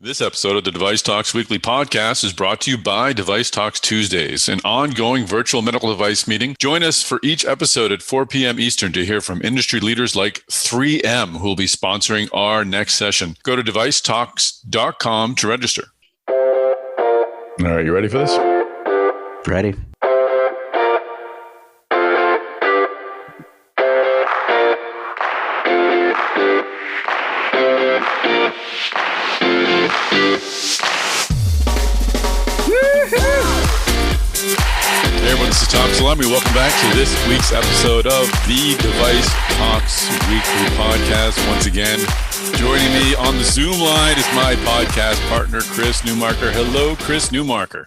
This episode of the DeviceTalks Weekly Podcast is brought to you by DeviceTalks Tuesdays, an ongoing virtual medical device meeting. Join us for each episode at 4 p.m. Eastern to hear from industry leaders like 3M, who will be sponsoring our next session. Go to DeviceTalks.com to register. All right, you ready for this? Ready. Hey everyone, this is Tom Salemi. Welcome back to this week's episode of the DeviceTalks Weekly Podcast. Once again, joining me on the Zoom line is my podcast partner, Chris Newmarker. Hello, Chris Newmarker.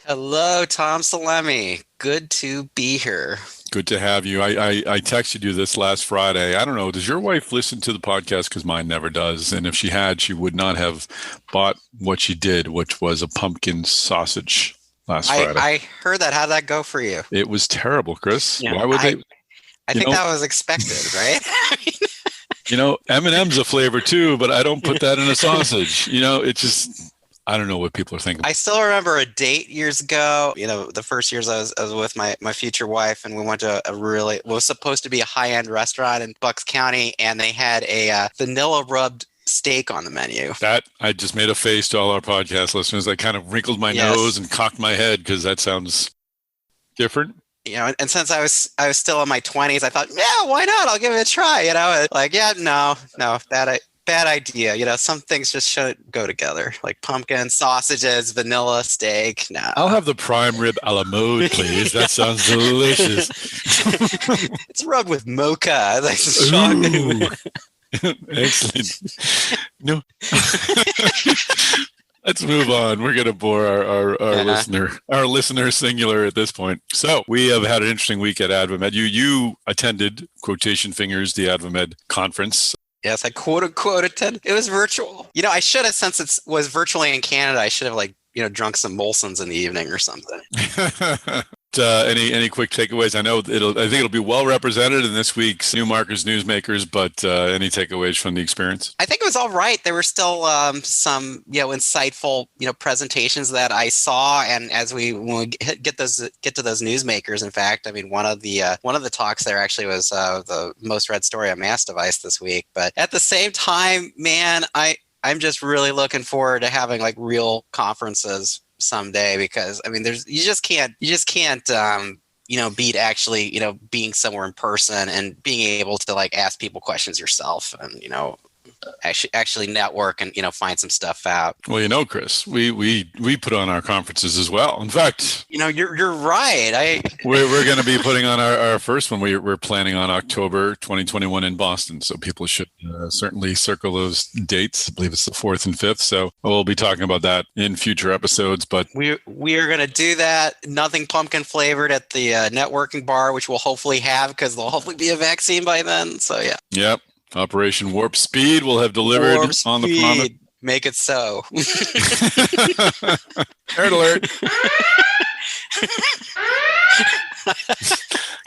Hello, Tom Salemi. Good to be here. Good to have you. I texted you this last Friday. I don't know, does your wife listen to the podcast? Because mine never does. And if she had, she would not have bought what she did, which was a pumpkin sausage last Friday. I heard that. How'd that go for you? It was terrible, Chris. Yeah, Why would they? I think that was expected, right? M&M's a flavor too, but I don't put that in a sausage. It's just, I don't know what people are thinking. I still remember a date years ago. The first years I was with my future wife, and we went to what was supposed to be a high-end restaurant in Bucks County, and they had a vanilla rubbed steak on the menu. That, I just made a face to all our podcast listeners. I kind of wrinkled my nose and cocked my head because that sounds different. And since I was still in my 20s, I thought, yeah, why not? I'll give it a try. Bad idea. Some things just shouldn't go together, like pumpkin, sausages, vanilla, steak. No. I'll have the prime rib a la mode, please. That sounds delicious. It's rubbed with mocha. Excellent. No. Let's move on. We're going to bore our listener singular at this point. So we have had an interesting week at AdvaMed. You attended, quotation fingers, the AdvaMed conference. Yes, I quote unquote attended. It was virtual. I should have, since it was virtually in Canada, I should have drunk some Molson's in the evening or something. Any quick takeaways? I think it'll be well represented in this week's Newmarkers Newsmakers, but any takeaways from the experience? I think it was all right. There were still some insightful presentations that I saw, and when we get to those newsmakers, in fact, I mean one of the talks there actually was the most read story on Mass Device this week. But at the same time, man, I'm just really looking forward to having real conferences someday, because I mean you just can't beat actually being somewhere in person and being able to ask people questions yourself and actually network and find some stuff out. Well, Chris, we put on our conferences as well. In fact, you're right. We're going to be putting on our first one. We're planning on October 2021 in Boston, so people should certainly circle those dates. I believe it's the 4th and 5th. So we'll be talking about that in future episodes. But we are going to do that. Nothing pumpkin flavored at the networking bar, which we'll hopefully have because there'll hopefully be a vaccine by then. So yeah. Yep. Operation Warp Speed will have delivered on the promise. Make it so. Nerd alert.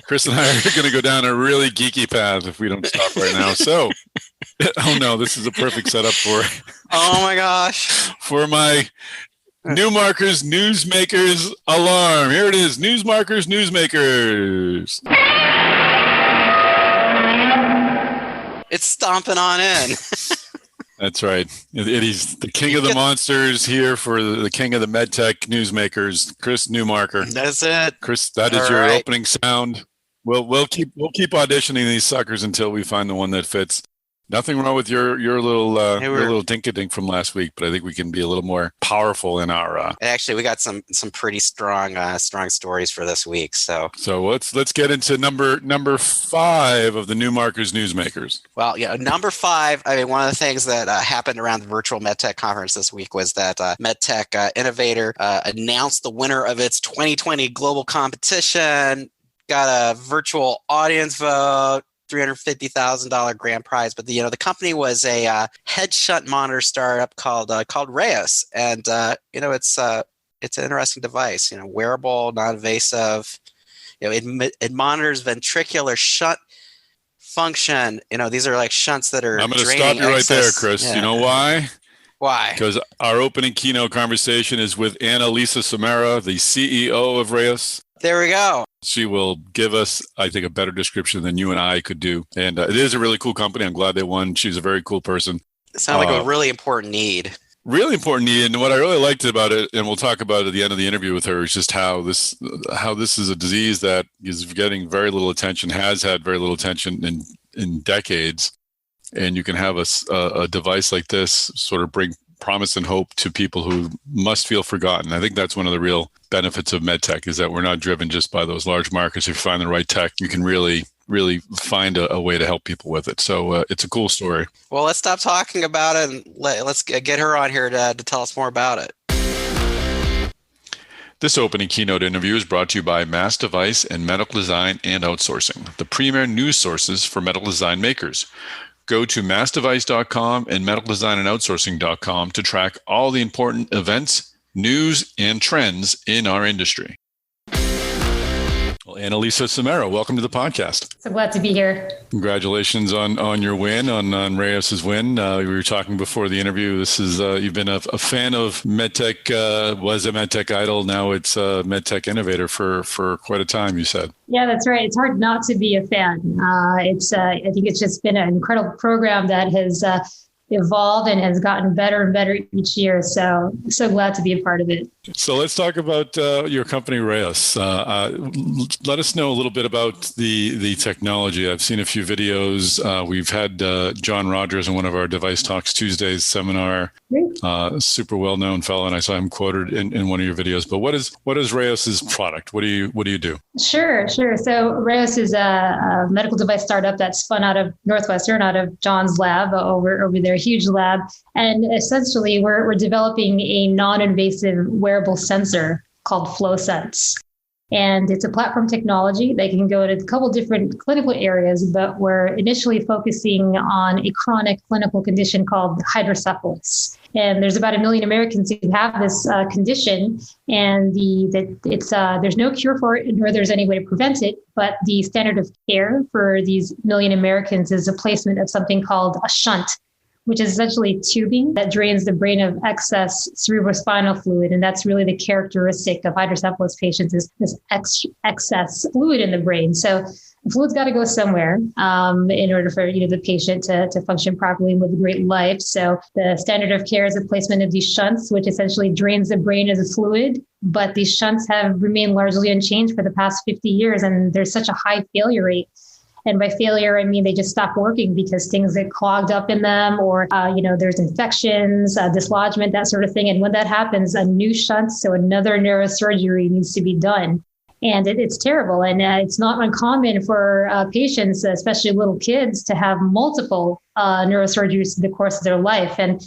Chris and I are going to go down a really geeky path if we don't stop right now. So, oh no, this is a perfect setup for. Oh my gosh. For my Newmarkers Newsmakers alarm. Here it is. Newsmarkers Newsmakers. It's stomping on in. That's right. He's the king of the monsters here for the king of the Medtech Newsmakers, Chris Newmarker. That's it. Chris, that is your opening sound. We'll keep auditioning these suckers until we find the one that fits. Nothing wrong with your little dink-a-dink from last week, but I think we can be a little more powerful in our. Actually, we got some pretty strong stories for this week. So let's get into number 5 of the Newmarkers Newsmakers. Well, number 5. I mean, one of the things that happened around the Virtual Medtech Conference this week was that Medtech Innovator announced the winner of its 2020 global competition. Got a virtual audience vote. $350,000 grand prize, but the company was a head shunt monitor startup called Rhaeos, and it's an interesting device. Wearable, non-invasive. It monitors ventricular shunt function. These are like shunts that are. I'm going to stop you right there, Chris. Yeah. You know why? Why? Because our opening keynote conversation is with Anna Lisa Somera, the CEO of Rhaeos. There we go. She will give us, I think, a better description than you and I could do. And it is a really cool company. I'm glad they won. She's a very cool person. It sounds like a really important need. Really important need. And what I really liked about it, and we'll talk about it at the end of the interview with her, is just how this is a disease that is getting very little attention, has had very little attention in decades. And you can have a device like this sort of bring promise and hope to people who must feel forgotten. I think that's one of the real benefits of medtech, is that we're not driven just by those large markets. If you find the right tech, you can really find a way to help people with it. So it's a cool story. Well, let's stop talking about it and let's get her on here to tell us more about it. This opening keynote interview is brought to you by Mass Device and Medical Design and Outsourcing, the premier news sources for medical design makers. Go to massdevice.com and medicaldesignandoutsourcing.com to track all the important events, news, and trends in our industry. Well, Anna Lisa Somera, welcome to the podcast. So glad to be here. Congratulations on your win, on Rhaeos' win. We were talking before the interview. This is you've been a fan of Medtech, was a Medtech idol. Now it's a Medtech Innovator for quite a time, you said. Yeah, that's right. It's hard not to be a fan. I think it's just been an incredible program that has evolved and has gotten better and better each year. So glad to be a part of it. So let's talk about your company, Rhaeos. Let us know a little bit about the technology. I've seen a few videos. We've had John Rogers in one of our DeviceTalks Tuesdays seminar. Super well-known fellow, and I saw him quoted in one of your videos. But what is Rhaeos' product? What do you do? Sure. So Rhaeos is a medical device startup that spun out of Northwestern, out of John's lab over there, huge lab. And essentially, we're developing a non-invasive wearable sensor called FlowSense. And it's a platform technology that can go to a couple different clinical areas, but we're initially focusing on a chronic clinical condition called hydrocephalus. And there's about 1 million Americans who have this condition, and there's no cure for it, nor there's any way to prevent it. But the standard of care for these 1 million Americans is a placement of something called a shunt, which is essentially tubing that drains the brain of excess cerebrospinal fluid. And that's really the characteristic of hydrocephalus patients, is this excess fluid in the brain. So the fluid's got to go somewhere in order for the patient to function properly and live a great life. So the standard of care is the placement of these shunts, which essentially drains the brain as a fluid. But these shunts have remained largely unchanged for the past 50 years. And there's such a high failure rate. And by failure, I mean they just stop working because things get clogged up in them, or there's infections, dislodgement, that sort of thing. And when that happens, a new shunt, so another neurosurgery needs to be done. And it's terrible. And it's not uncommon for patients, especially little kids, to have multiple neurosurgeries in the course of their life. And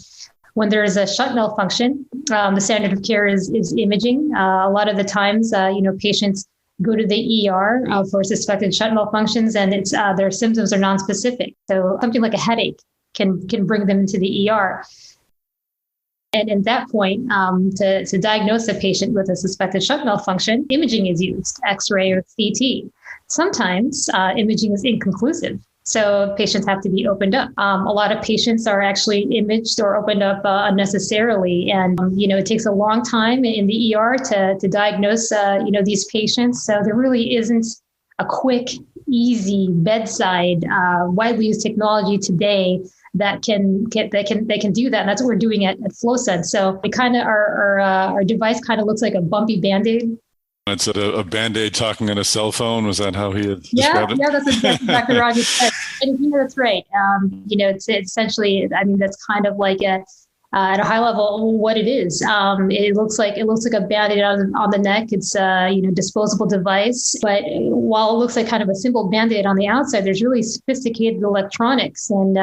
when there is a shunt malfunction, the standard of care is imaging. A lot of the times, patients go to the ER for suspected shunt malfunctions, and their symptoms are nonspecific. So something like a headache can bring them into the ER. And at that point, to diagnose a patient with a suspected shunt malfunction, imaging is used, X-ray or CT. Sometimes imaging is inconclusive. So patients have to be opened up. A lot of patients are actually imaged or opened up unnecessarily. And, it takes a long time in the ER to diagnose, these patients. So there really isn't a quick, easy, bedside, widely used technology today that can do that. And that's what we're doing at FlowSense. So it kind of, our device kind of looks like a bumpy Band-Aid. It's a Band-Aid talking on a cell phone. Was that how he had described it? Yeah, that's exactly right. And that's right. It's essentially, that's kind of like at a high level what it is. It looks like a Band-Aid on the neck. It's a disposable device. But while it looks like kind of a simple Band-Aid on the outside, there's really sophisticated electronics, and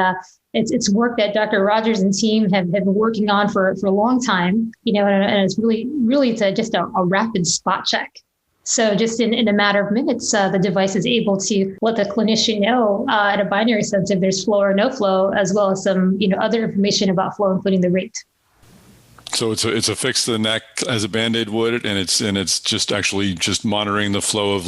it's work that Dr. Rogers and team have been working on for a long time, and it's really just a rapid spot check. So just in a matter of minutes, the device is able to let the clinician know at a binary sense if there's flow or no flow, as well as some other information about flow, including the rate. So it's a fix to the neck as a Band-Aid would, and it's just actually just monitoring the flow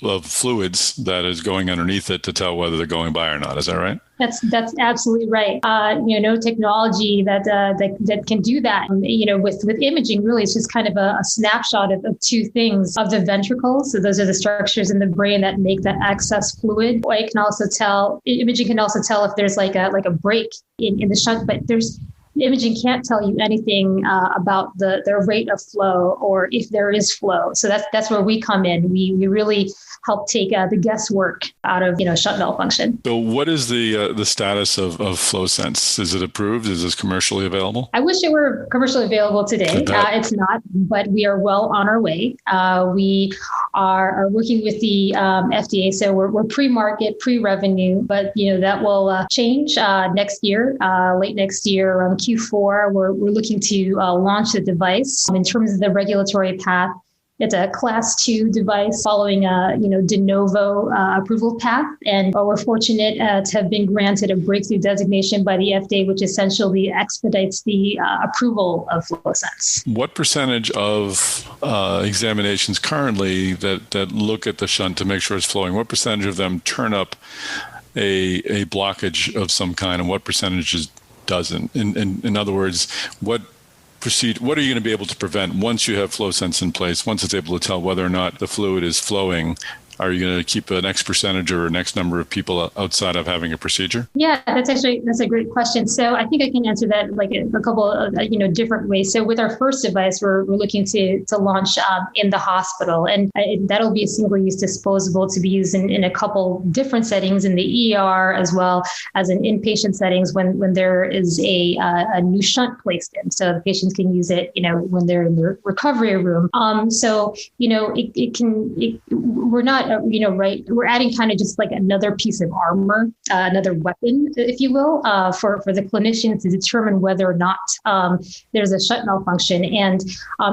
of fluids that is going underneath it to tell whether they're going by or not. Is that right? That's absolutely right. No technology that can do that. With imaging, really, it's just kind of a snapshot of two things: of the ventricles. So those are the structures in the brain that make that excess fluid. Or imaging can also tell if there's like a break in the shunt, but imaging can't tell you anything about the rate of flow or if there is flow. So that's where we come in. We really help take the guesswork out of shunt malfunction. So what is the status of FlowSense? Is it approved? Is this commercially available? I wish it were commercially available today. It's not, but we are well on our way. We are working with the FDA, so we're pre-market, pre-revenue, but that will change next year, late next year, around Q4. We're looking to launch the device. In terms of the regulatory path, it's a class 2 device following a de novo approval path, and we're fortunate to have been granted a breakthrough designation by the FDA, which essentially expedites the approval of FlowSense. What percentage of examinations currently that look at the shunt to make sure it's flowing? What percentage of them turn up a blockage of some kind, and what percentage doesn't? In other words, what are you going to be able to prevent once you have FlowSense in place, once it's able to tell whether or not the fluid is flowing? Are you going to keep an X percentage or an X number of people outside of having a procedure? Yeah, that's a great question. So I think I can answer that like a couple of different ways. So with our first device, we're looking to launch in the hospital, and that'll be a single-use disposable to be used in a couple different settings, in the ER as well as in inpatient settings when there is a new shunt placed in. So the patients can use it, when they're in the recovery room. We're not. We're adding kind of just like another piece of armor, another weapon, if you will, for the clinicians to determine whether or not there's a shunt malfunction. And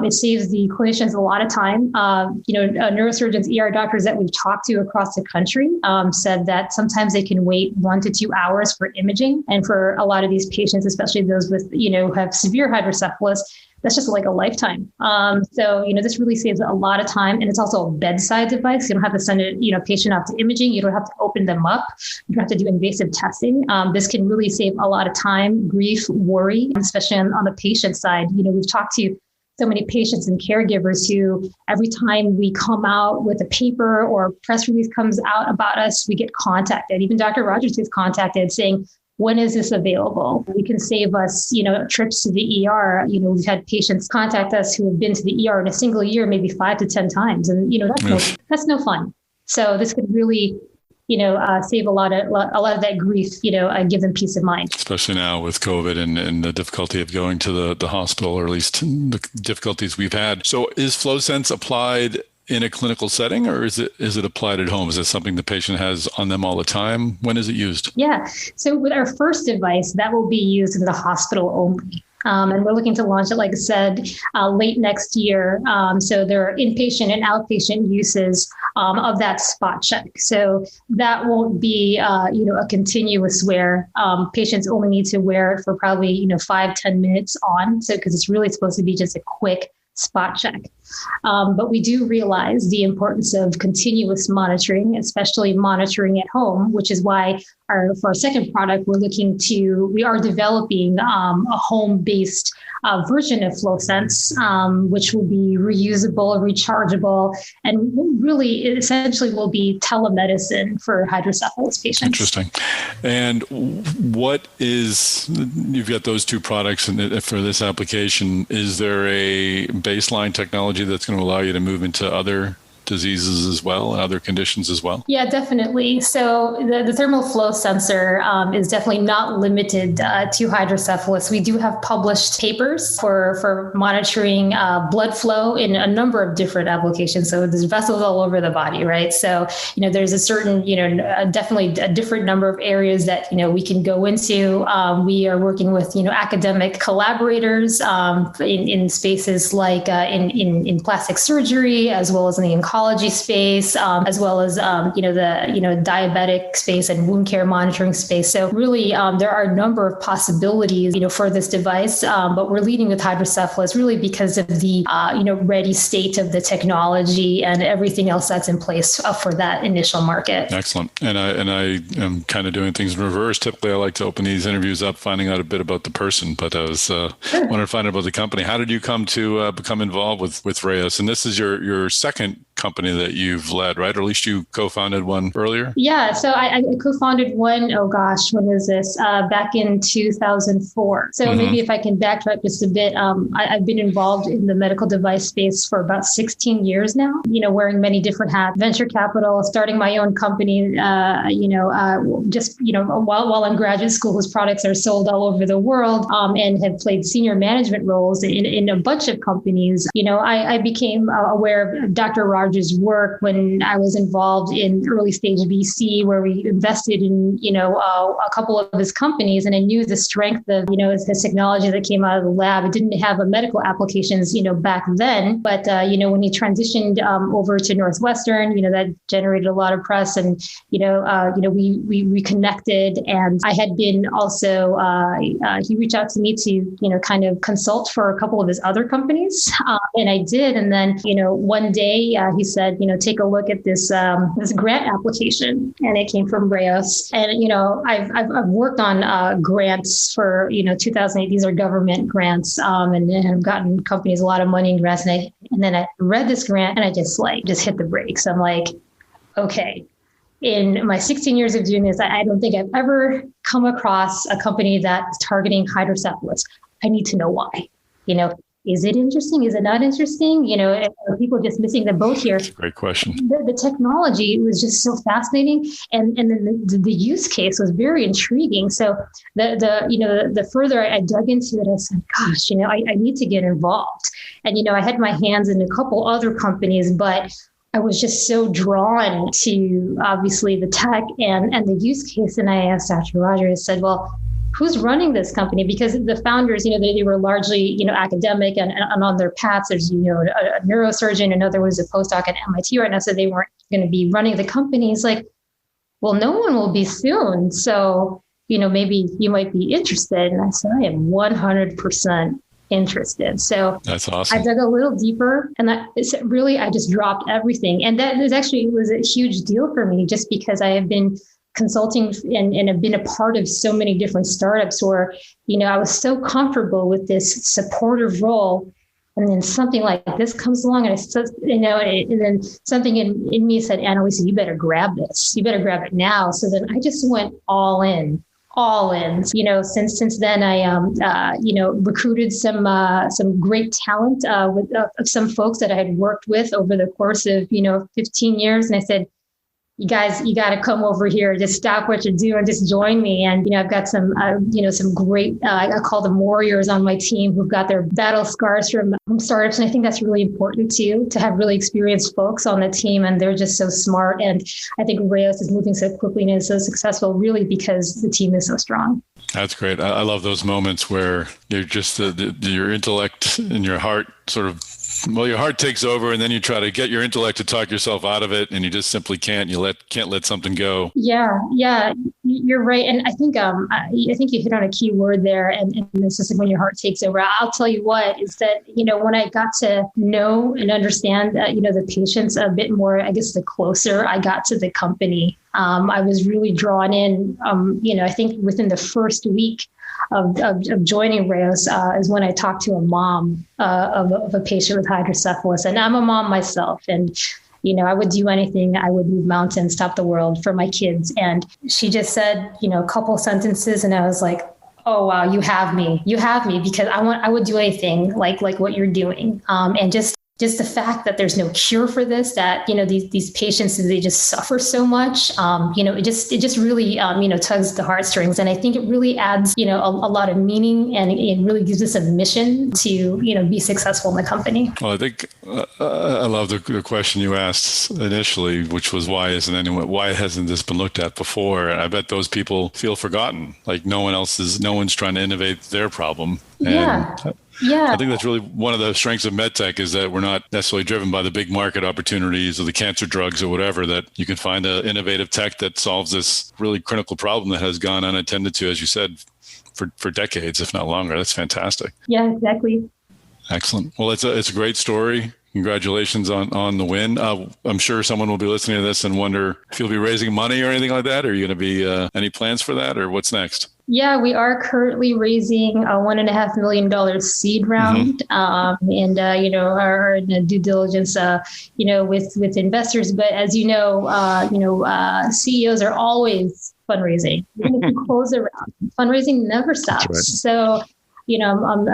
it saves the clinicians a lot of time. Neurosurgeons, ER doctors that we've talked to across the country said that sometimes they can wait 1 to 2 hours for imaging. And for a lot of these patients, especially those with, who have severe hydrocephalus, that's just like a lifetime. So this really saves a lot of time, and it's also a bedside device. You don't have to send a patient out to imaging. You don't have to open them up. You don't have to do invasive testing. This can really save a lot of time, grief, worry, especially on the patient side. We've talked to so many patients and caregivers who every time we come out with a paper or a press release comes out about us, we get contacted. Even Dr. Rogers gets contacted saying, when is this available? We can save us, trips to the ER. We've had patients contact us who have been to the ER in a single year, maybe 5 to 10 times. And, that's no fun. So this could really, save a lot of that grief, give them peace of mind. Especially now with COVID and the difficulty of going to the hospital, or at least the difficulties we've had. So is FlowSense applied in a clinical setting, or is it applied at home? Is it something the patient has on them all the time? When is it used? Yeah. So with our first device, that will be used in the hospital only. And we're looking to launch it, like I said, late next year. So there are inpatient and outpatient uses of that spot check. So that won't be, a continuous wear. Patients only need to wear it for probably, 5-10 minutes on. So because it's really supposed to be just a quick spot check. But we do realize the importance of continuous monitoring, especially monitoring at home, which is why for our second product, we are developing a home-based version of FlowSense, which will be reusable, rechargeable, and really essentially will be telemedicine for hydrocephalus patients. Interesting. And you've got those two products, and for this application, is there a baseline technology that's going to allow you to move into other diseases as well, and other conditions as well? Yeah, definitely. So the thermal flow sensor is definitely not limited to hydrocephalus. We do have published papers for monitoring blood flow in a number of different applications. So there's vessels all over the body, right? So, there's a certain, definitely a different number of areas that, we can go into. We are working with, academic collaborators in spaces like in plastic surgery, as well as in the oncology oncology space, as well as, the diabetic space and wound care monitoring space. So really, there are a number of possibilities, for this device, but we're leading with hydrocephalus really because of the, ready state of the technology and everything else that's in place for that initial market. Excellent. And I am kind of doing things in reverse. Typically, I like to open these interviews up, finding out a bit about the person, but I was wanted to find out about the company. How did you come to become involved with Rhaeos? And this is your second company that you've led, right? Or at least you co-founded one earlier? Yeah. So I co-founded one, when was this? Back in 2004. So maybe if I can backtrack just a bit, I've been involved in the medical device space for about 16 years now, wearing many different hats, venture capital, starting my own company, while I'm graduate school, whose products are sold all over the world, and have played senior management roles in a bunch of companies. I became aware of Dr. Rogers' work when I was involved in early stage VC, where we invested in, a couple of his companies. And I knew the strength of, his technology that came out of the lab. It didn't have a medical applications, back then. But, when he transitioned over to Northwestern, that generated a lot of press. And, we connected. And I had been also, he reached out to me to, kind of consult for a couple of his other companies. And I did. And then, one day he said, take a look at this grant application, and it came from Rhaeos. And I've worked on grants for 2008. These are government grants, and I've gotten companies a lot of money in grants. And then I read this grant, and I just hit the brakes. I'm like, okay. In my 16 years of doing this, I don't think I've ever come across a company that's targeting hydrocephalus. I need to know why. Is it interesting? Is it not interesting? Are people just missing the boat here? That's a great question. The technology was just so fascinating, and then the use case was very intriguing. So the further I dug into it, I said, gosh, I need to get involved. And I had my hands in a couple other companies, but I was just so drawn to obviously the tech and the use case. And I asked Dr. Rogers, I said, well, who's running this company? Because the founders, they were largely, academic and on their paths. There's, a neurosurgeon, another was a postdoc at MIT right now. So they weren't going to be running the company. It's like, well, no one will be soon. So, maybe you might be interested. And I said, I am 100% interested. So that's awesome. I dug a little deeper, and I just dropped everything. And that was a huge deal for me, just because I have been consulting and have been a part of so many different startups where, I was so comfortable with this supportive role. And then something like this comes along, and and then something in me said, Anna Lisa, you better grab this. You better grab it now. So then I just went all in. Since then I, recruited some great talent of some folks that I had worked with over the course of, 15 years. And I said, you guys, you got to come over here. Just stop what you're doing. Just join me. And, I've got some, some great, I call them warriors on my team who've got their battle scars from startups. And I think that's really important too, to have really experienced folks on the team. And they're just so smart. And I think Rhaeos is moving so quickly and is so successful really because the team is so strong. That's great. I love those moments where you're just your intellect and your heart your heart takes over, and then you try to get your intellect to talk yourself out of it, and you just simply can't. Can't let something go. Yeah, you're right. And I think you hit on a key word there, and this is when your heart takes over. I'll tell you what is that when I got to know and understand the patients a bit more, I guess the closer I got to the company, I was really drawn in. I think within the first week of joining Rhaeos is when I talked to a mom of a patient with hydrocephalus. And I'm a mom myself. And, I would do anything. I would move mountains, stop the world for my kids. And she just said, a couple sentences. And I was like, oh, wow, you have me, because I would do anything like what you're doing. And just the fact that there's no cure for this, that, these patients, they just suffer so much, it just really, tugs the heartstrings. And I think it really adds, a lot of meaning, and it really gives us a mission to, be successful in the company. Well, I think I love the question you asked initially, which was why hasn't this been looked at before? And I bet those people feel forgotten, like no one's trying to innovate their problem. And Yeah. I think that's really one of the strengths of medtech is that we're not necessarily driven by the big market opportunities or the cancer drugs or whatever, that you can find an innovative tech that solves this really critical problem that has gone unattended to, as you said, for decades, if not longer. That's fantastic. Yeah, exactly. Excellent. Well, it's a great story. Congratulations on the win. I'm sure someone will be listening to this and wonder if you'll be raising money or anything like that. Are you going to be any plans for that, or what's next? Yeah, we are currently raising a $1.5 million seed round, and are in due diligence, with investors. But as CEOs are always fundraising. Even if you close a round, fundraising never stops. Right. So, I'm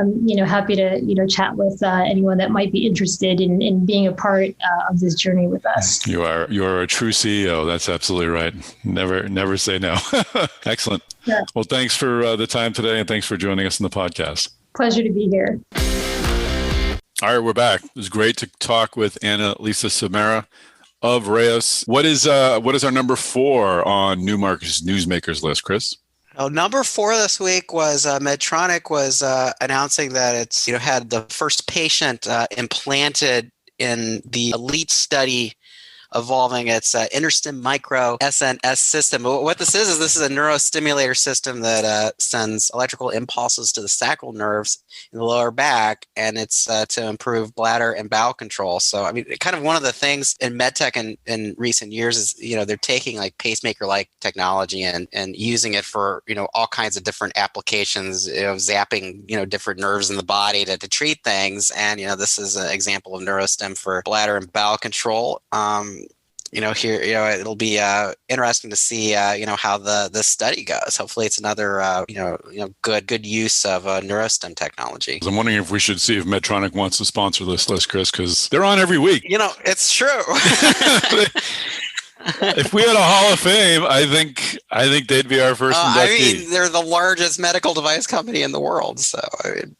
happy to chat with anyone that might be interested in being a part of this journey with us. You are a true CEO. That's absolutely right. Never say no. Excellent. Yeah. Well, thanks for the time today, and thanks for joining us in the podcast. Pleasure to be here. All right, we're back. It was great to talk with Anna Lisa Somera of Rhaeos. What is our number 4 on Newmarket's Newsmakers list, Chris? Oh, number 4 this week was Medtronic was announcing that it's had the first patient implanted in the ELITE study evolving its InterStim Micro SNS system. What this is a neurostimulator system that sends electrical impulses to the sacral nerves in the lower back, and it's to improve bladder and bowel control. So, I mean, kind of one of the things in medtech in recent years is, they're taking like pacemaker-like technology and using it for, all kinds of different applications, zapping, different nerves in the body to treat things. And, this is an example of neurostim for bladder and bowel control. Here, it'll be interesting to see, how the study goes. Hopefully, it's another, good use of neurostim technology. I'm wondering if we should see if Medtronic wants to sponsor this list, Chris, because they're on every week. It's true. If we had a Hall of Fame, I think they'd be our first inductee. They're the largest medical device company in the world. So,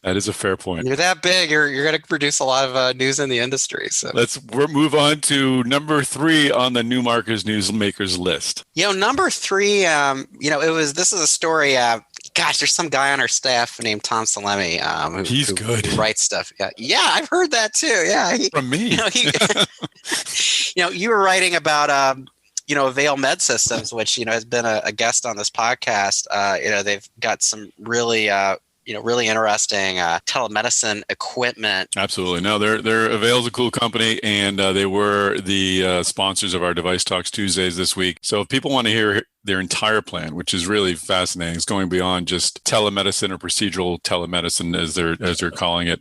that is a fair point. You're that big, you're going to produce a lot of news in the industry. So let's move on to number 3 on the Newmarket's Newsmakers list. Number 3, this is a story. There's some guy on our staff named Tom Salemi. Who writes stuff. Yeah, I've heard that too. Yeah, from me. You were writing about Avail Med Systems, which has been a guest on this podcast. They've got some really really interesting telemedicine equipment. Absolutely. No, they're Avail's a cool company, and they were the sponsors of our Device Talks Tuesdays this week. So if people want to hear their entire plan, which is really fascinating, it's going beyond just telemedicine or procedural telemedicine, as they're calling it.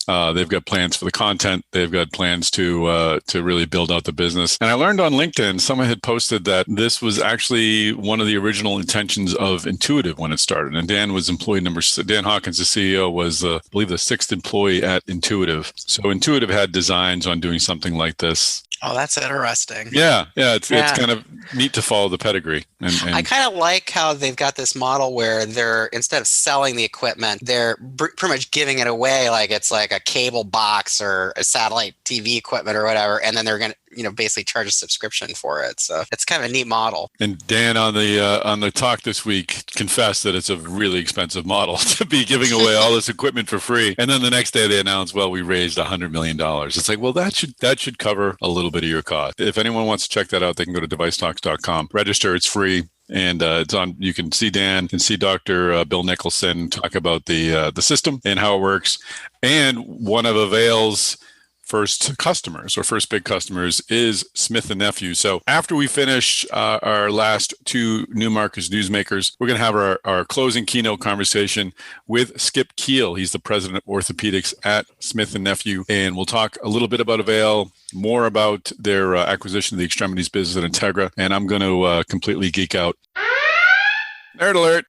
They've got plans for the content. They've got plans to really build out the business. And I learned on LinkedIn, someone had posted that this was actually one of the original intentions of Intuitive when it started. And Dan was employee Dan Hawkins, the CEO, was, I believe, the 6th employee at Intuitive. So Intuitive had designs on doing something like this. Oh, that's interesting. Yeah. It's kind of neat to follow the pedigree. And I kind of like how they've got this model where they're, instead of selling the equipment, they're pretty much giving it away like it's like a cable box or a satellite TV equipment or whatever, and then they're going to basically charge a subscription for it. So it's kind of a neat model. And Dan on the talk this week confessed that it's a really expensive model to be giving away all this equipment for free. And then the next day they announced, well, we raised $100 million. It's like, well, that should cover a little bit of your cost. If anyone wants to check that out, they can go to DeviceTalks.com. Register, it's free. And it's on. You can see Dan and see Dr. Bill Nicholson talk about the system and how it works. And one of Avail's first customers or first big customers is Smith Nephew. So after we finish our last 2 Newmarket's Newsmakers, we're going to have our closing keynote conversation with Skip Kiil. He's the president of orthopedics at Smith Nephew. And we'll talk a little bit about Avail, more about their acquisition of the extremities business at Integra. And I'm going to completely geek out. Nerd alert.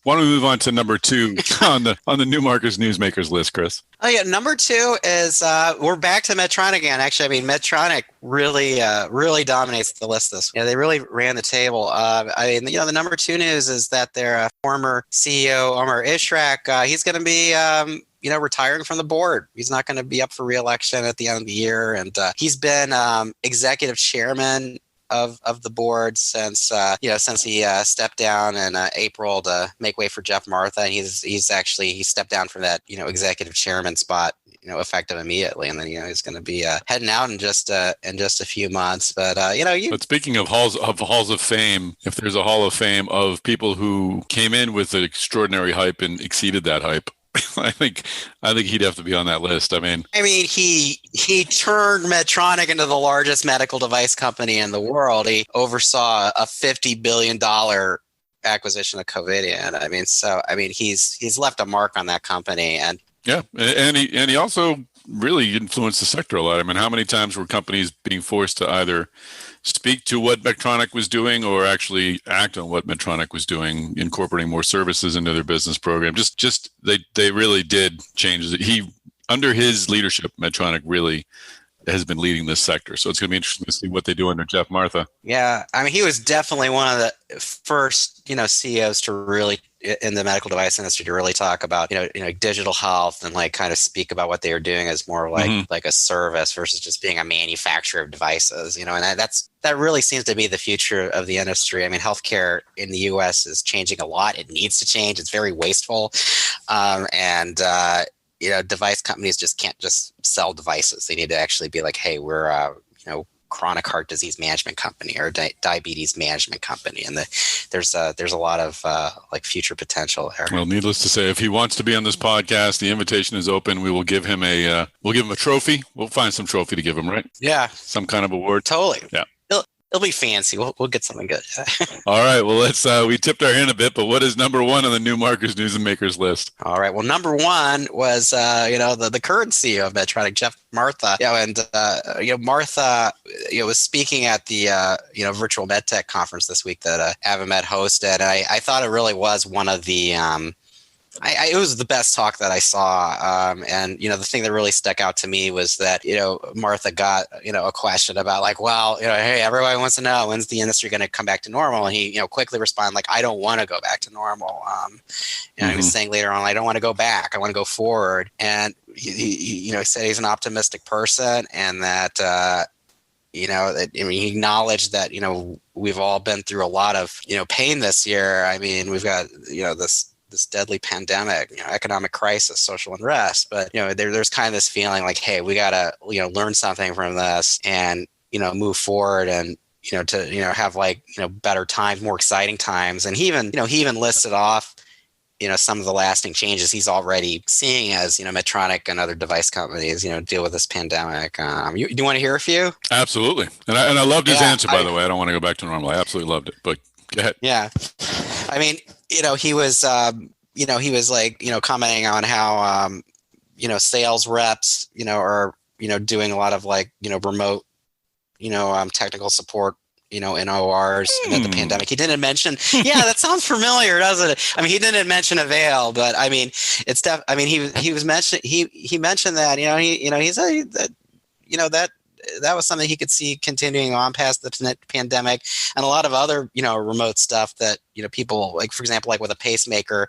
Why don't we move on to number 2 on the Newmarket's Newsmakers list, Chris? Oh yeah, number 2 is we're back to Medtronic again. Actually, I mean Medtronic really dominates the list this week. They really ran the table. The number 2 news is that their former CEO Omar Ishrak, he's going to be retiring from the board. He's not going to be up for re-election at the end of the year, and he's been executive chairman of the board since since he stepped down in April to make way for Jeff Martha, and he stepped down from that executive chairman spot effective immediately, and then he's going to be heading out in just a few months. But But speaking of halls of fame, if there's a hall of fame of people who came in with an extraordinary hype and exceeded that hype, I think he'd have to be on that list. I mean, he turned Medtronic into the largest medical device company in the world. He oversaw a $50 billion acquisition of Covidien. He's left a mark on that company, and yeah, and he also really influenced the sector a lot. I mean, how many times were companies being forced to either speak to what Medtronic was doing or actually act on what Medtronic was doing, incorporating more services into their business program? They really did change. Under his leadership, Medtronic really has been leading this sector. So it's going to be interesting to see what they do under Jeff Martha. Yeah, I mean, he was definitely one of the first CEOs to really, in the medical device industry, to really talk about digital health and like kind of speak about what they were doing as more like a service versus just being a manufacturer of devices. And that really seems to be the future of the industry. I mean, healthcare in the U.S. is changing a lot. It needs to change. It's very wasteful, device companies just can't just sell devices. They need to actually be like, hey, we're chronic heart disease management company or diabetes management company, and there's a lot of future potential there. Well, needless to say, if he wants to be on this podcast, the invitation is open. We will give him a trophy. We'll find some trophy to give him, right? Yeah, some kind of award. Totally. Yeah. It'll be fancy. We'll get something good. All right. Well, we tipped our hand a bit, but what is number one on the new Markers, News and Makers list? All right. Well, number one was, the current CEO of Medtronic, Jeff Martha. Martha, was speaking at the, Virtual Medtech Conference this week that AdvaMed hosted. And I thought it really was one of the, it was the best talk that I saw. And the thing that really stuck out to me was that, Martha got, a question about like, well, hey, everybody wants to know, when's the industry going to come back to normal? And he, quickly responded like, I don't want to go back to normal. He was saying later on, I don't want to go back. I want to go forward. And he said he's an optimistic person, and that, he acknowledged that, we've all been through a lot of, pain this year. I mean, we've got, this deadly pandemic, economic crisis, social unrest. But, there's kind of this feeling like, hey, we got to, learn something from this and, move forward and, to, have better times, more exciting times. And he even listed off, some of the lasting changes he's already seeing as, Medtronic and other device companies, deal with this pandemic. Do you want to hear a few? Absolutely. And I loved his answer, by the way. I don't want to go back to normal. I absolutely loved it, but go ahead. Yeah. I mean, he was, commenting on how, sales reps, are, doing a lot of remote, technical support, in ORs amid the pandemic. He didn't mention, that sounds familiar, doesn't it? I mean, he didn't mention Avail, but I mean, he mentioned that, he said that, that was something he could see continuing on past the pandemic, and a lot of other, remote stuff that, people like, for example, like with a pacemaker,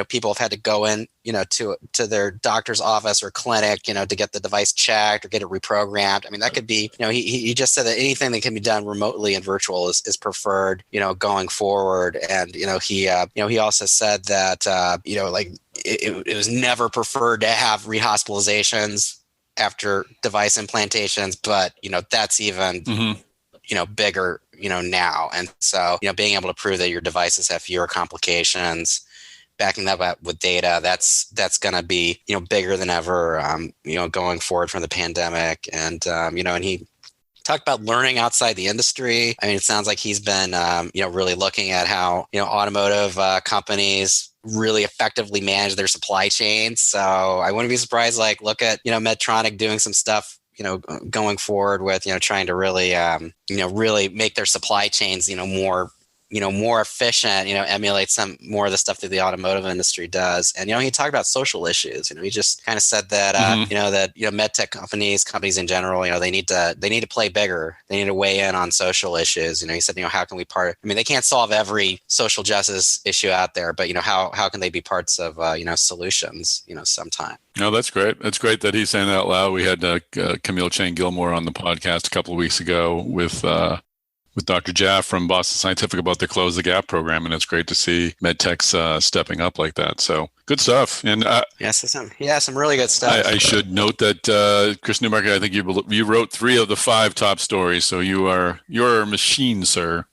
people have had to go in, to their doctor's office or clinic, to get the device checked or get it reprogrammed. I mean, that could be, he just said that anything that can be done remotely and virtual is preferred, going forward. And, he also said that, it was never preferred to have rehospitalizations after device implantations, but that's even bigger now. And so being able to prove that your devices have fewer complications, backing that up with data, that's going to be bigger than ever going forward from the pandemic. And and he talked about learning outside the industry. I mean, it sounds like he's been really looking at how automotive companies really effectively manage their supply chain. So I wouldn't be surprised, look at, Medtronic doing some stuff, going forward with, trying to really, really make their supply chains, more efficient, emulate some more of the stuff that the automotive industry does. And, he talked about social issues. He just kind of said that, that, medtech companies in general, they need to play bigger. They need to weigh in on social issues. He said, how can we they can't solve every social justice issue out there, but, how can they be parts of, solutions, sometime? No, that's great. That's great that he's saying that out loud. We had Camille Chang Gilmore on the podcast a couple of weeks ago with with Dr. Jaff from Boston Scientific about the Close the Gap program, and it's great to see medtechs stepping up like that. So good stuff. And some really good stuff. I should note that Chris Newmarket, I think you wrote 3 of the 5 top stories. So you're a machine, sir.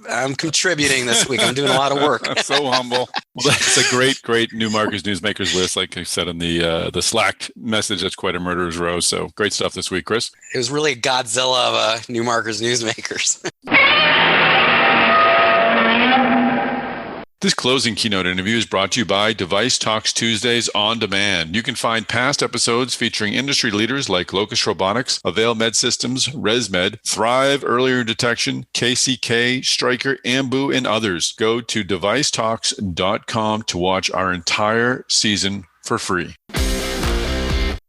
I'm contributing this week. I'm doing a lot of work. I'm so humble. Well, that's a great Newmarkers Newsmakers list. Like I said in the Slack message, that's quite a murderer's row. So great stuff this week, Chris. It was really a Godzilla of Newmarkers Newsmakers. This closing keynote interview is brought to you by DeviceTalks Tuesdays on Demand. You can find past episodes featuring industry leaders like Locus Robotics, Avail Med Systems, ResMed, Thrive Earlier Detection, KCK, Stryker, Ambu, and others. Go to devicetalks.com to watch our entire season for free.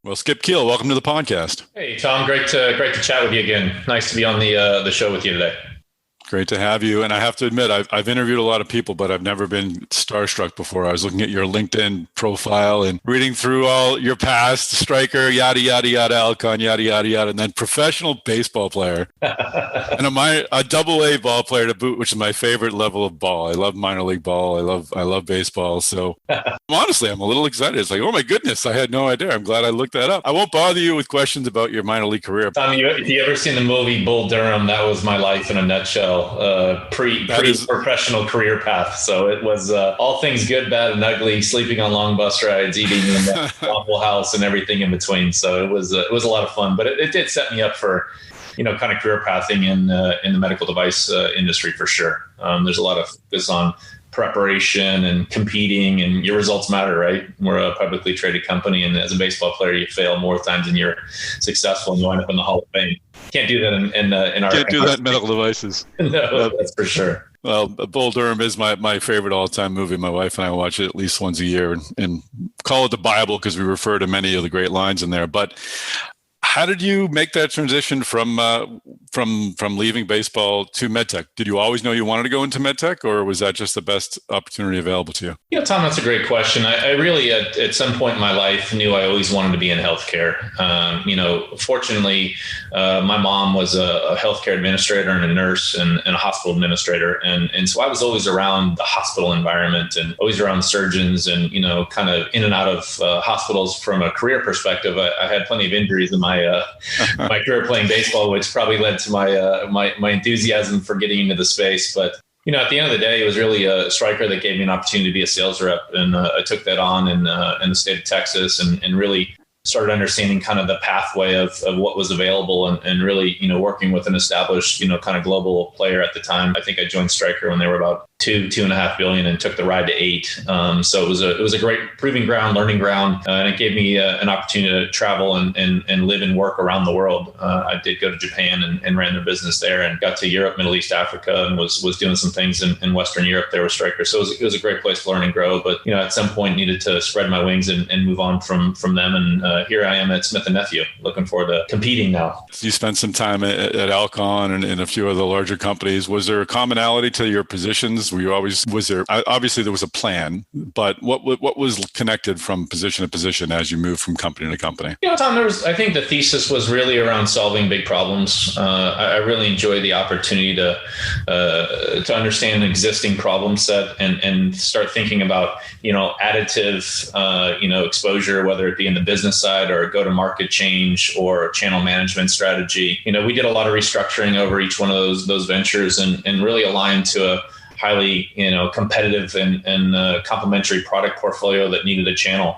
Well, Skip Kiil, welcome to the podcast. Hey, Tom. Great to chat with you again. Nice to be on the show with you today. Great to have you. And I have to admit, I've interviewed a lot of people, but I've never been starstruck before. I was looking at your LinkedIn profile and reading through all your past, Stryker, yada, yada, yada, Alcon, yada, yada, yada, and then professional baseball player. And a double-A ball player to boot, which is my favorite level of ball. I love minor league ball. I love baseball. So honestly, I'm a little excited. It's like, oh my goodness, I had no idea. I'm glad I looked that up. I won't bother you with questions about your minor league career. Tom, if you ever seen the movie Bull Durham, that was my life in a nutshell. Pre-professional career path. So it was all things good, bad, and ugly, sleeping on long bus rides, eating in the Waffle House, and everything in between. So it was a lot of fun, but it did set me up for, kind of career pathing in the medical device industry for sure. There's a lot of focus on preparation and competing, and your results matter, right? We're a publicly traded company, and as a baseball player, you fail more times than you're successful, and you wind up in the Hall of Fame. Can't do that in our. Can't do that in medical devices. No, that's for sure. Well, Bull Durham is my favorite all-time movie. My wife and I watch it at least once a year and call it the Bible because we refer to many of the great lines in there. But how did you make that transition from leaving baseball to medtech? Did you always know you wanted to go into medtech, or was that just the best opportunity available to you? Yeah, Tom, that's a great question. I really, at some point in my life, knew I always wanted to be in healthcare. Fortunately, my mom was a healthcare administrator and a nurse and a hospital administrator. And so I was always around the hospital environment and always around surgeons and, kind of in and out of hospitals from a career perspective. I had plenty of injuries in my career playing baseball, which probably led to my enthusiasm for getting into the space. But at the end of the day, it was really a Stryker that gave me an opportunity to be a sales rep, and I took that on in the state of Texas, and really started understanding kind of the pathway of what was available, and really working with an established kind of global player at the time. I think I joined Stryker when they were about $2.5 billion and took the ride to $8 billion. So it was a great proving ground, learning ground, and it gave me an opportunity to travel and live and work around the world. I did go to Japan and ran their business there, and got to Europe, Middle East, Africa, and was doing some things in Western Europe there with Stryker. So it was a great place to learn and grow. But at some point needed to spread my wings and move on from them. And here I am at Smith Nephew, looking forward to competing now. You spent some time at Alcon and a few of the larger companies. Was there a commonality to your positions? Obviously there was a plan, but what was connected from position to position as you moved from company to company? Tom, I think the thesis was really around solving big problems. I really enjoy the opportunity to understand an existing problem set and start thinking about, additive, exposure, whether it be in the business side or a go-to-market change or channel management strategy. We did a lot of restructuring over each one of those ventures and really aligned to a highly, competitive and complementary product portfolio that needed a channel.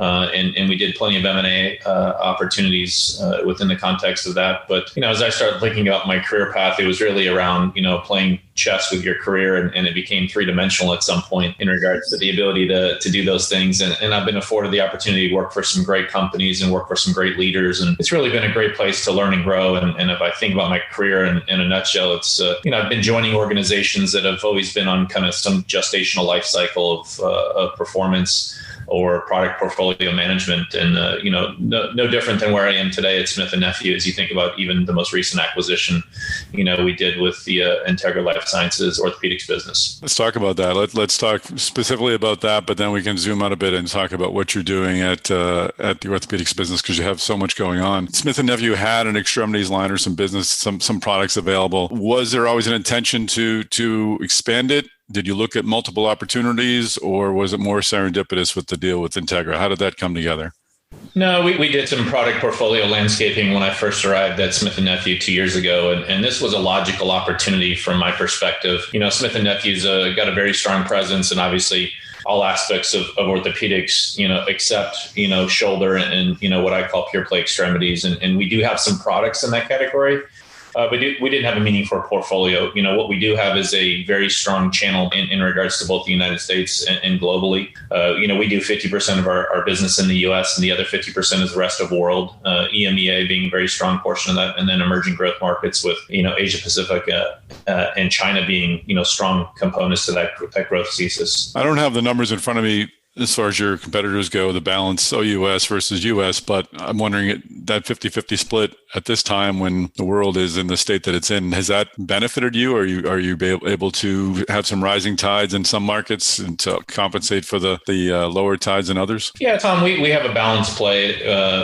And we did plenty of M&A opportunities within the context of that. But, as I started thinking about my career path, it was really around, playing chess with your career. And it became three-dimensional at some point in regards to the ability to do those things. And I've been afforded the opportunity to work for some great companies and work for some great leaders. And it's really been a great place to learn and grow. And if I think about my career in a nutshell, it's, I've been joining organizations that have always been on kind of some gestational life cycle of performance. or product portfolio management. And, no different than where I am today at Smith Nephew, as you think about even the most recent acquisition, we did with the Integra Life Sciences orthopedics business. Let's talk about that. Let's talk specifically about that, but then we can zoom out a bit and talk about what you're doing at the orthopedics business, because you have so much going on. Smith Nephew had an extremities line or some business, some products available. Was there always an intention to expand it? Did you look at multiple opportunities, or was it more serendipitous with the deal with Integra? How did that come together? No, we did some product portfolio landscaping when I first arrived at Smith Nephew 2 years ago, and this was a logical opportunity from my perspective. Smith Nephew's got a very strong presence, and obviously all aspects of orthopedics, except shoulder and what I call pure play extremities, and we do have some products in that category. But we didn't have a meaningful portfolio. What we do have is a very strong channel in regards to both the United States and globally. We do 50% of our business in the U.S. and the other 50% is the rest of the world, EMEA being a very strong portion of that, and then emerging growth markets with, Asia Pacific and China being, strong components to that growth thesis. I don't have the numbers in front of me as far as your competitors go, the balance OUS versus US, but I'm wondering that 50-50 split at this time when the world is in the state that it's in, has that benefited you? Are you able to have some rising tides in some markets and to compensate for the lower tides in others? Yeah, Tom, we have a balanced play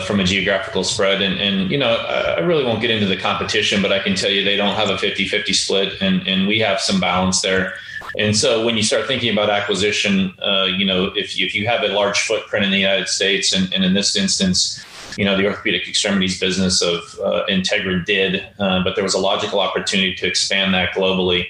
from a geographical spread. And I really won't get into the competition, but I can tell you they don't have a 50-50 split, and we have some balance there. And so when you start thinking about acquisition, if you have a large footprint in the United States, and in this instance, the orthopedic extremities business of Integra did, but there was a logical opportunity to expand that globally.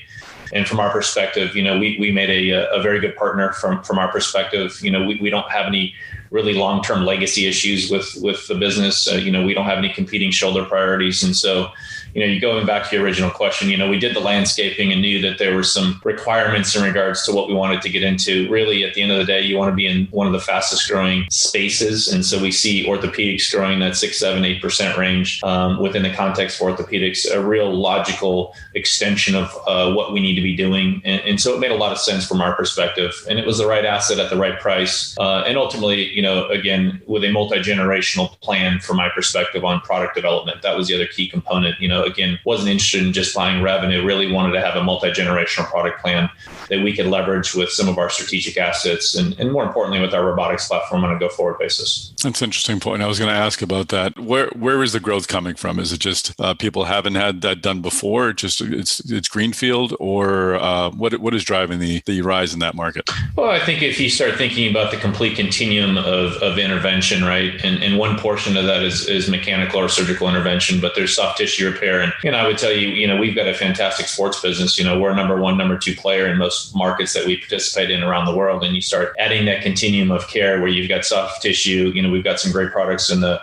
And from our perspective, we made a very good partner from our perspective. We don't have any really long-term legacy issues with the business. We don't have any competing shoulder priorities. And so, you going back to your original question, we did the landscaping and knew that there were some requirements in regards to what we wanted to get into. Really, at the end of the day, you want to be in one of the fastest growing spaces. And so we see orthopedics growing that 6, 7, 8% range within the context of orthopedics, a real logical extension of what we need to be doing. And so it made a lot of sense from our perspective. And it was the right asset at the right price. And ultimately, again, with a multi-generational plan from my perspective on product development, that was the other key component. Again, wasn't interested in just buying revenue, really wanted to have a multi-generational product plan that we could leverage with some of our strategic assets and more importantly, with our robotics platform on a go-forward basis. That's an interesting point. I was going to ask about that. Where is the growth coming from? Is it just people haven't had that done before? It's greenfield, or what is driving the rise in that market? Well, I think if you start thinking about the complete continuum of intervention, right, and one portion of that is mechanical or surgical intervention, but there's soft tissue repair. And I would tell you, we've got a fantastic sports business. We're a number 1, number 2 player in most markets that we participate in around the world. And you start adding that continuum of care where you've got soft tissue. We've got some great products in the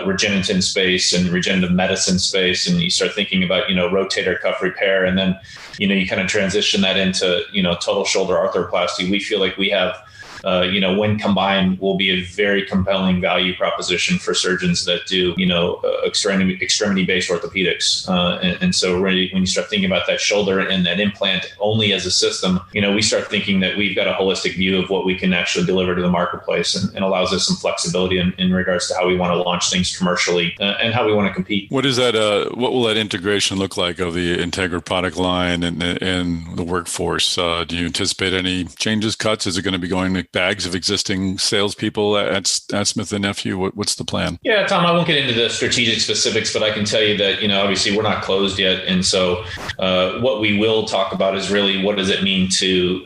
regenerative space and regenerative medicine space. And you start thinking about, rotator cuff repair. And then, you kind of transition that into, total shoulder arthroplasty. We feel like we have when combined, will be a very compelling value proposition for surgeons that do, extremity-based orthopedics. And so really, when you start thinking about that shoulder and that implant only as a system, we start thinking that we've got a holistic view of what we can actually deliver to the marketplace, and allows us some flexibility in regards to how we want to launch things commercially and how we want to compete. What is that? What will that integration look like of the Integra product line and the workforce? Do you anticipate any changes, cuts? Is it going to be going to bags of existing salespeople at Smith Nephew? What's the plan? Yeah, Tom, I won't get into the strategic specifics, but I can tell you that, obviously we're not closed yet. And so what we will talk about is really what does it mean to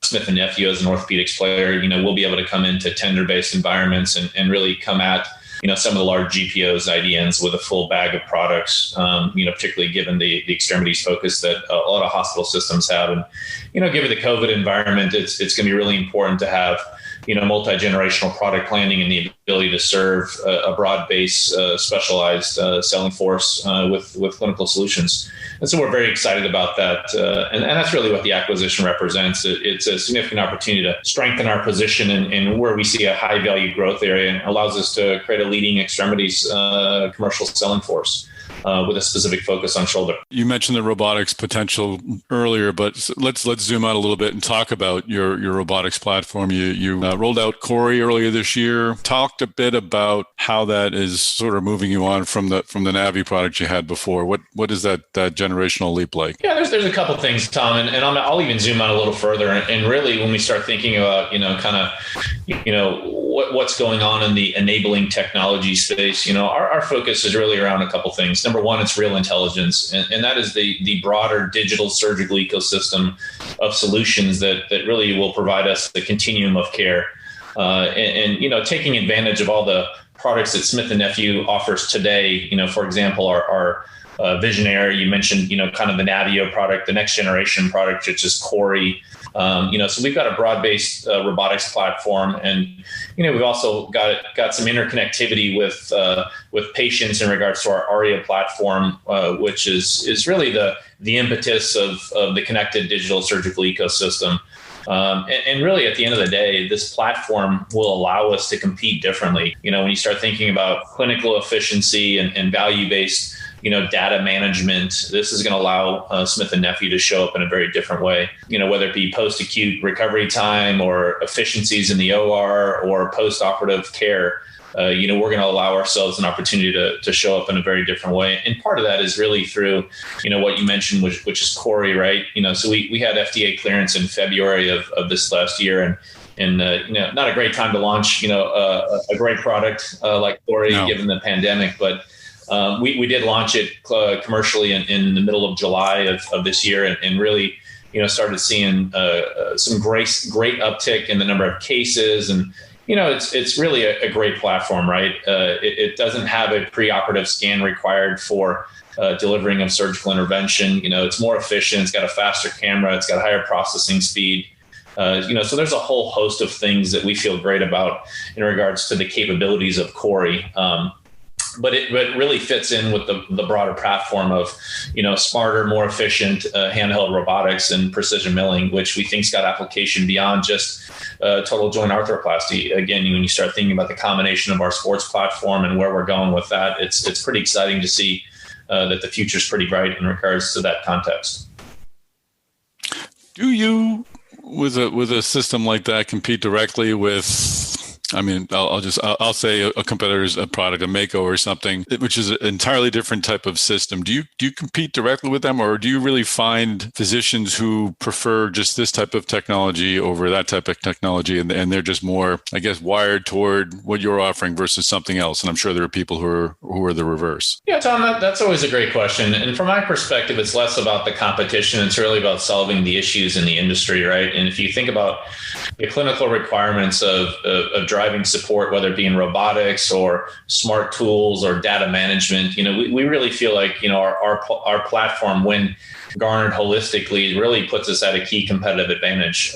Smith Nephew as an orthopedics player. We'll be able to come into tender-based environments and really come at some of the large GPOs, IDNs with a full bag of products, particularly given the extremities focus that a lot of hospital systems have. And, given the COVID environment, it's going to be really important to have, multi-generational product planning and the ability to serve a broad base, specialized selling force with clinical solutions. And so we're very excited about that. And that's really what the acquisition represents. It's a significant opportunity to strengthen our position in where we see a high value growth area, and allows us to create a leading extremities commercial selling force. with a specific focus on shoulder. You mentioned the robotics potential earlier, but let's zoom out a little bit and talk about your robotics platform. You rolled out CORI earlier this year. Talked a bit about how that is sort of moving you on from the Navi product you had before. What is that generational leap like? Yeah, there's a couple things, Tom, and I'll even zoom out a little further. And really, when we start thinking about what's going on in the enabling technology space, our focus is really around a couple things. Number one, it's real intelligence, and that is the broader digital surgical ecosystem of solutions that really will provide us the continuum of care, and taking advantage of all the products that Smith Nephew offers today. For example, our Visionary, you mentioned, kind of the Navio product, the next generation product, which is CORI. So we've got a broad-based robotics platform, and we've also got some interconnectivity with patients in regards to our ARIA platform, which is really the impetus of the connected digital surgical ecosystem. And really, at the end of the day, this platform will allow us to compete differently. When you start thinking about clinical efficiency and value-based data management, this is going to allow Smith Nephew to show up in a very different way, whether it be post-acute recovery time or efficiencies in the OR or post-operative care. We're going to allow ourselves an opportunity to show up in a very different way. And part of that is really through, what you mentioned, which is CORI, right? So we had FDA clearance in February of this last year, and not a great time to launch, a great product like CORI, given the pandemic, but we did launch it commercially in the middle of July of this year, and really, started seeing some great uptick in the number of cases. And, it's really a great platform, right? It doesn't have a preoperative scan required for delivering of surgical intervention. It's more efficient. It's got a faster camera. It's got higher processing speed. So there's a whole host of things that we feel great about in regards to the capabilities of CORI. But it really fits in with the broader platform of, smarter, more efficient handheld robotics and precision milling, which we think's got application beyond just total joint arthroplasty. Again, when you start thinking about the combination of our sports platform and where we're going with that, it's pretty exciting to see that the future's pretty bright in regards to that context. Do you, with a system like that, compete directly with? I'll say a competitor's a product, a Mako or something, which is an entirely different type of system. Do you compete directly with them, or do you really find physicians who prefer just this type of technology over that type of technology, and they're just more, I guess, wired toward what you're offering versus something else? And I'm sure there are people who are the reverse. Yeah, Tom, that's always a great question. And from my perspective, it's less about the competition. It's really about solving the issues in the industry, right? And if you think about the clinical requirements of driving support, whether it be in robotics or smart tools or data management, we really feel like, our platform, when garnered holistically, really puts us at a key competitive advantage.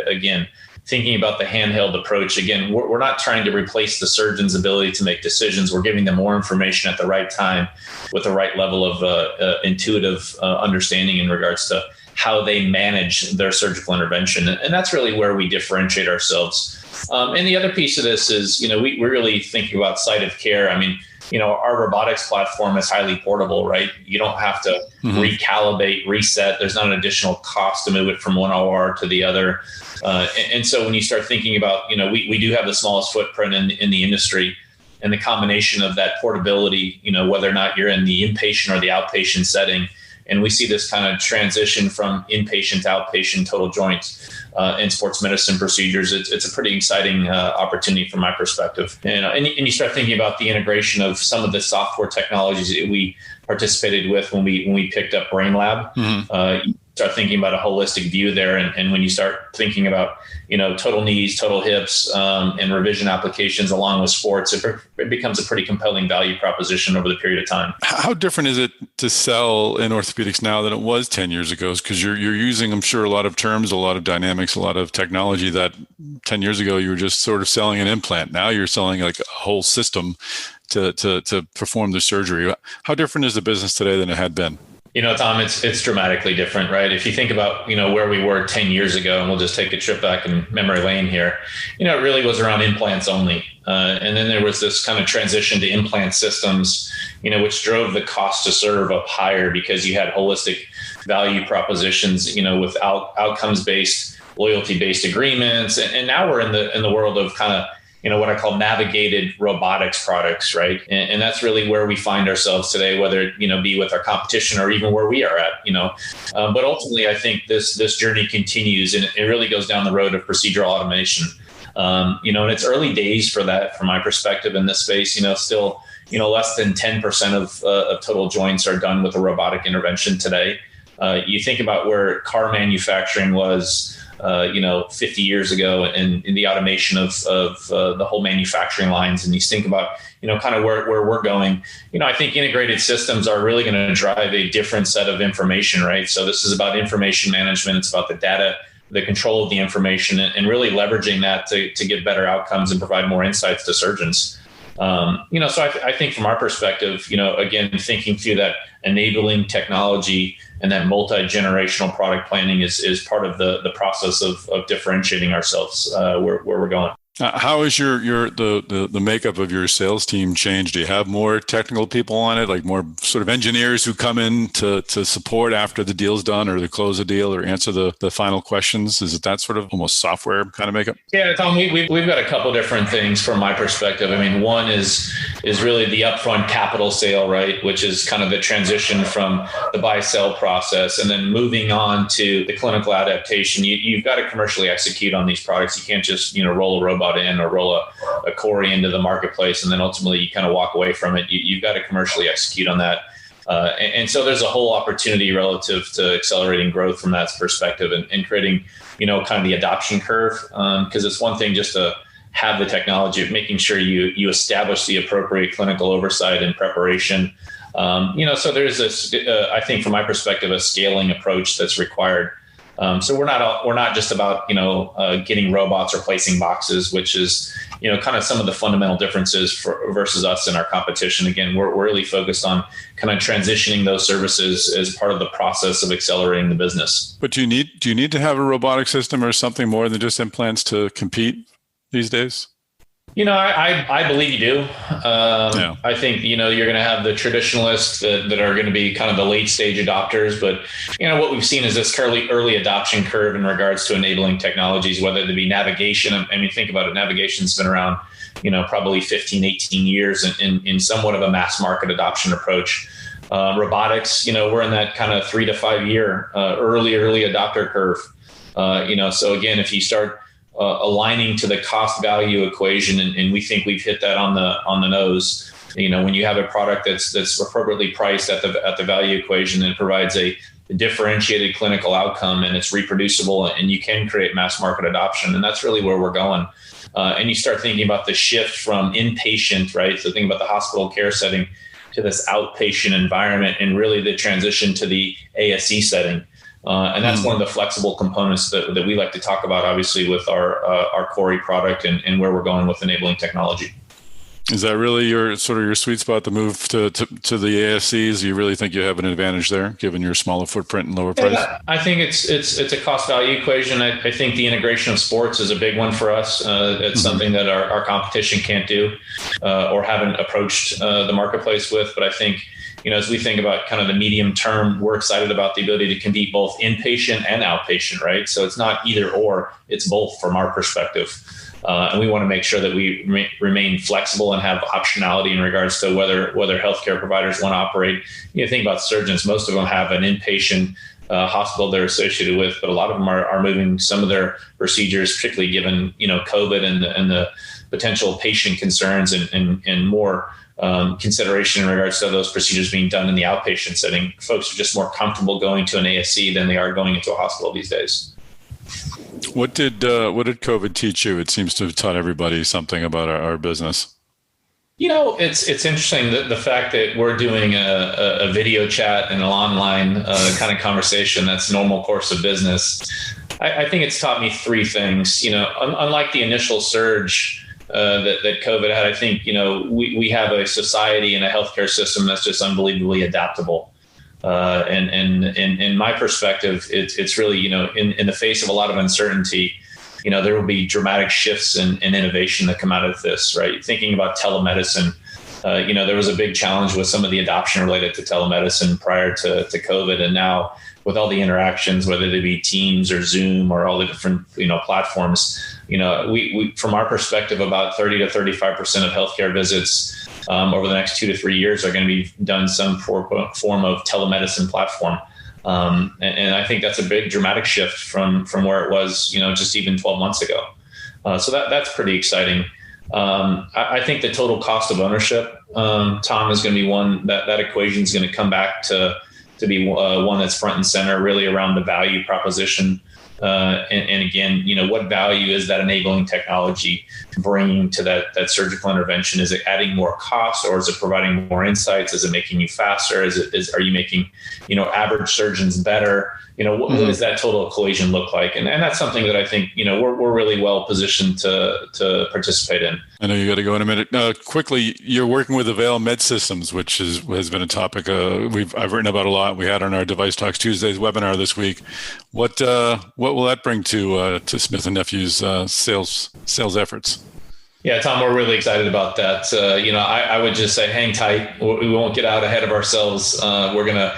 Again, thinking about the handheld approach, again, we're not trying to replace the surgeon's ability to make decisions. We're giving them more information at the right time with the right level of intuitive understanding in regards to how they manage their surgical intervention. And that's really where we differentiate ourselves. And the other piece of this is, we're really thinking about site of care. Our robotics platform is highly portable, right? You don't have to recalibrate, reset. There's not an additional cost to move it from one OR to the other. And so when you start thinking about, we do have the smallest footprint in the industry, and the combination of that portability, whether or not you're in the inpatient or the outpatient setting. And we see this kind of transition from inpatient to outpatient total joints and sports medicine procedures. It's a pretty exciting opportunity from my perspective. And you start thinking about the integration of some of the software technologies that we participated with when we picked up BrainLab. You start thinking about a holistic view there. And when you start thinking about, total knees, total hips, and revision applications along with sports, it becomes a pretty compelling value proposition over the period of time. How different is it to sell in orthopedics now than it was 10 years ago? Because you're using, I'm sure, a lot of terms, a lot of dynamics, a lot of technology that 10 years ago you were just sort of selling an implant. Now you're selling like a whole system to perform the surgery. How different is the business today than it had been? Tom, it's dramatically different, right? If you think about, where we were 10 years ago, and we'll just take a trip back in memory lane here, it really was around implants only. And then there was this kind of transition to implant systems, which drove the cost to serve up higher because you had holistic value propositions, with outcomes-based, loyalty-based agreements. And now we're in the world of kind of, what I call navigated robotics products, right? And that's really where we find ourselves today, whether it, be with our competition or even where we are at, But ultimately, I think this journey continues, and it really goes down the road of procedural automation. And it's early days for that, from my perspective in this space, still, less than 10% of total joints are done with a robotic intervention today. You think about where car manufacturing was, 50 years ago, and in the automation of the whole manufacturing lines. And you think about, kind of where we're going, I think integrated systems are really going to drive a different set of information, right? So this is about information management. It's about the data, the control of the information, and really leveraging that to get better outcomes and provide more insights to surgeons. So I think from our perspective, again, thinking through that enabling technology and that multi-generational product planning is part of the process of differentiating ourselves where we're going. How is the makeup of your sales team changed? Do you have more technical people on it, like more sort of engineers who come in to support after the deal's done, or to close a deal, or answer the final questions? Is it that sort of almost software kind of makeup? Yeah, Tom, we've got a couple different things from my perspective. I mean, one is really the upfront capital sale, right, which is kind of the transition from the buy-sell process, and then moving on to the clinical adaptation. You've got to commercially execute on these products. You can't just roll a robot in or roll a CORI into the marketplace and then ultimately you kind of walk away from it. You've got to commercially execute on that. And so there's a whole opportunity relative to accelerating growth from that perspective, and creating, kind of the adoption curve. Because it's one thing just to have the technology, of making sure you establish the appropriate clinical oversight and preparation. So there's this, I think from my perspective, a scaling approach that's required. So we're not just about, getting robots or placing boxes, which is, kind of some of the fundamental differences versus us and our competition. Again, we're really focused on kind of transitioning those services as part of the process of accelerating the business. But do you need to have a robotic system or something more than just implants to compete these days? I believe you do. I think, you're going to have the traditionalists that are going to be kind of the late stage adopters. But, what we've seen is this early adoption curve in regards to enabling technologies, whether it be navigation. I mean, think about it. Navigation's been around, probably 15, 18 years in somewhat of a mass market adoption approach. Robotics, we're in that kind of 3 to 5 year early adopter curve. So again, if you start aligning to the cost value equation, and we think we've hit that on the nose. When you have a product that's appropriately priced at the value equation and provides a differentiated clinical outcome, and it's reproducible, and you can create mass market adoption, and that's really where we're going. And you start thinking about the shift from inpatient, right? So think about the hospital care setting to this outpatient environment, and really the transition to the ASC setting. And that's one of the flexible components that we like to talk about, obviously, with our CORI product and where we're going with enabling technology. Is that really your sweet spot, the move to the ASCs? You really think you have an advantage there, given your smaller footprint and lower price? Yeah, I think it's a cost value equation. I think the integration of sports is a big one for us. It's something that our competition can't do or haven't approached the marketplace with. But I think, as we think about kind of the medium term, we're excited about the ability to compete both inpatient and outpatient, right? So it's not either or, it's both from our perspective. And we want to make sure that we remain flexible and have optionality in regards to whether healthcare providers want to operate. Think about surgeons. Most of them have an inpatient hospital they're associated with, but a lot of them are moving some of their procedures, particularly given COVID and the potential patient concerns and more consideration in regards to those procedures being done in the outpatient setting. Folks are just more comfortable going to an ASC than they are going into a hospital these days. What did COVID teach you? It seems to have taught everybody something about our business. It's interesting that the fact that we're doing a video chat and an online kind of conversation that's normal course of business. I think it's taught me three things. Unlike the initial surge that COVID had, I think we have a society and a healthcare system that's just unbelievably adaptable. And in my perspective, it's really, in the face of a lot of uncertainty, there will be dramatic shifts in innovation that come out of this, right? Thinking about telemedicine, There was a big challenge with some of the adoption related to telemedicine prior to COVID. And now with all the interactions, whether they be Teams or Zoom or all the different, platforms, we from our perspective, about 30 to 35% of healthcare visits over the next 2 to 3 years are going to be done some form of telemedicine platform. And I think that's a big dramatic shift from where it was, just even 12 months ago. So that's pretty exciting. I think the total cost of ownership, Tom, is going to be one that equation is going to come back to be one that's front and center, really around the value proposition. And again, what value is that enabling technology bringing to that surgical intervention? Is it adding more costs, or is it providing more insights? Is it making you faster? Are you making, average surgeons better? What does that total equation look like? And that's something that I think, we're really well positioned to participate in. I know you got to go in a minute. Quickly, you're working with Avail Med Systems, which has been a topic I've written about a lot. We had on our Device Talks Tuesdays webinar this week. What will that bring to Smith Nephew's sales efforts? Yeah, Tom, we're really excited about that. I would just say hang tight. We won't get out ahead of ourselves. We're going to,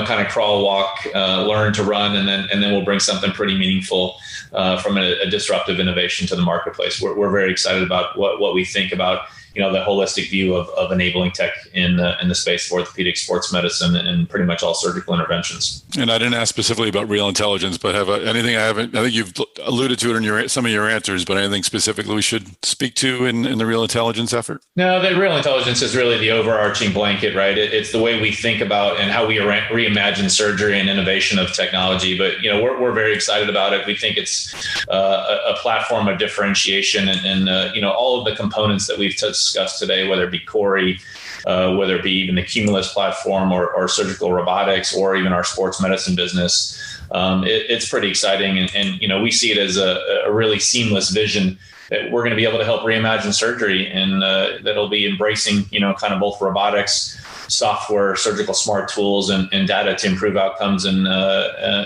kind of crawl, walk, learn to run, and then we'll bring something pretty meaningful from a disruptive innovation to the marketplace. We're very excited about what we think about, the holistic view of enabling tech in the space of orthopedic sports medicine and pretty much all surgical interventions. And I didn't ask specifically about real intelligence, but anything I think you've alluded to it in some of your answers, but anything specifically we should speak to in the real intelligence effort? No, the real intelligence is really the overarching blanket, right? It's the way we think about and how we reimagine surgery and innovation of technology. But, we're very excited about it. We think it's a platform of differentiation and all of the components that we've discussed today, whether it be CORI, whether it be even the Cumulus platform or surgical robotics, or even our sports medicine business. It's pretty exciting. And we see it as a really seamless vision that we're going to be able to help reimagine surgery, and that'll be embracing, kind of both robotics, software, surgical smart tools, and data to improve outcomes and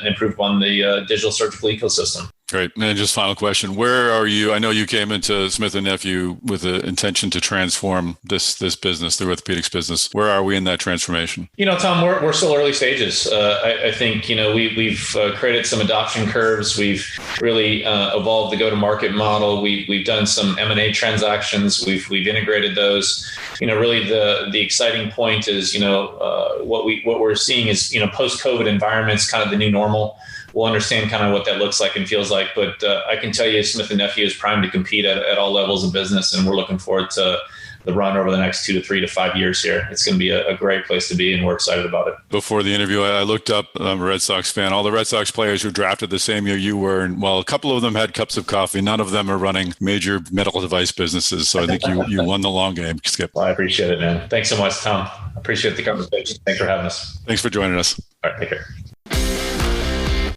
improve on the digital surgical ecosystem. Great. And just final question. Where are you? I know you came into Smith & Nephew with the intention to transform this business, the orthopedics business. Where are we in that transformation? Tom, we're still early stages. I think, we've created some adoption curves. We've really evolved the go-to-market model. We've done some M&A transactions. We've integrated those. Really the exciting point is, what we're seeing is, post-COVID environments, kind of the new normal. We'll understand kind of what that looks like and feels like. But I can tell you Smith & Nephew is primed to compete at all levels of business, and we're looking forward to the run over the next 2 to 3 to 5 years here. It's going to be a great place to be, and we're excited about it. Before the interview, I looked up, I'm a Red Sox fan, all the Red Sox players who drafted the same year you were, and while a couple of them had cups of coffee, none of them are running major medical device businesses. So I think you won the long game, Skip. Well, I appreciate it, man. Thanks so much, Tom. I appreciate the conversation. Thanks for having us. Thanks for joining us. All right, take care.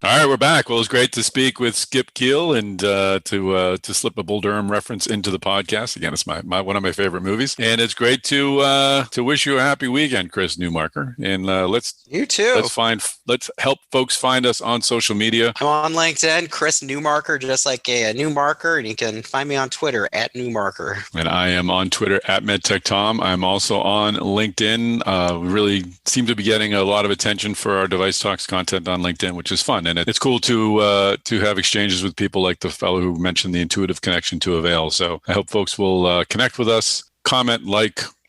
All right, we're back. Well, it was great to speak with Skip Kiil and to slip a Bull Durham reference into the podcast. Again, it's my one of my favorite movies, and it's great to wish you a happy weekend, Chris Newmarker. And you too. Let's help folks find us on social media. I'm on LinkedIn, Chris Newmarker, just like a Newmarker, and you can find me on Twitter at Newmarker. And I am on Twitter at Medtech Tom. I'm also on LinkedIn. We really seem to be getting a lot of attention for our Device Talks content on LinkedIn, which is fun. And it's cool to have exchanges with people like the fellow who mentioned the intuitive connection to Avail. So I hope folks will connect with us, comment,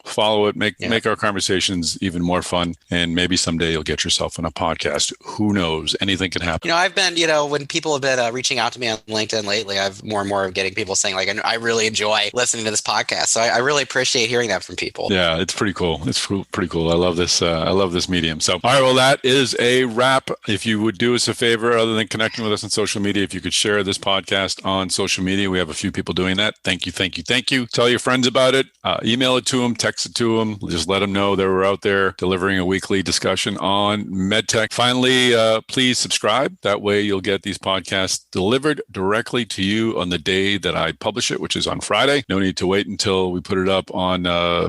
follow it, make our conversations even more fun. And maybe someday you'll get yourself on a podcast. Who knows? Anything can happen. I've been, when people have been reaching out to me on LinkedIn lately, I've more and more getting people saying like, I really enjoy listening to this podcast. So I really appreciate hearing that from people. Yeah, it's pretty cool. It's pretty cool. I love this medium. So, all right, well, that is a wrap. If you would do us a favor, other than connecting with us on social media, if you could share this podcast on social media, we have a few people doing that. Thank you. Tell your friends about it. Email it to them, text it to them. Just let them know that we're out there delivering a weekly discussion on medtech. Finally, please subscribe. That way you'll get these podcasts delivered directly to you on the day that I publish it, which is on Friday. No need to wait until we put it up on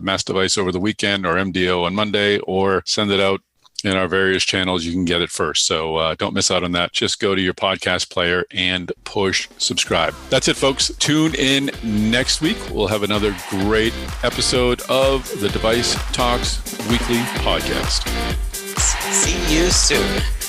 Mass Device over the weekend or MDO on Monday, or send it out in our various channels, you can get it first. So don't miss out on that. Just go to your podcast player and push subscribe. That's it, folks. Tune in next week. We'll have another great episode of the Device Talks Weekly Podcast. See you soon.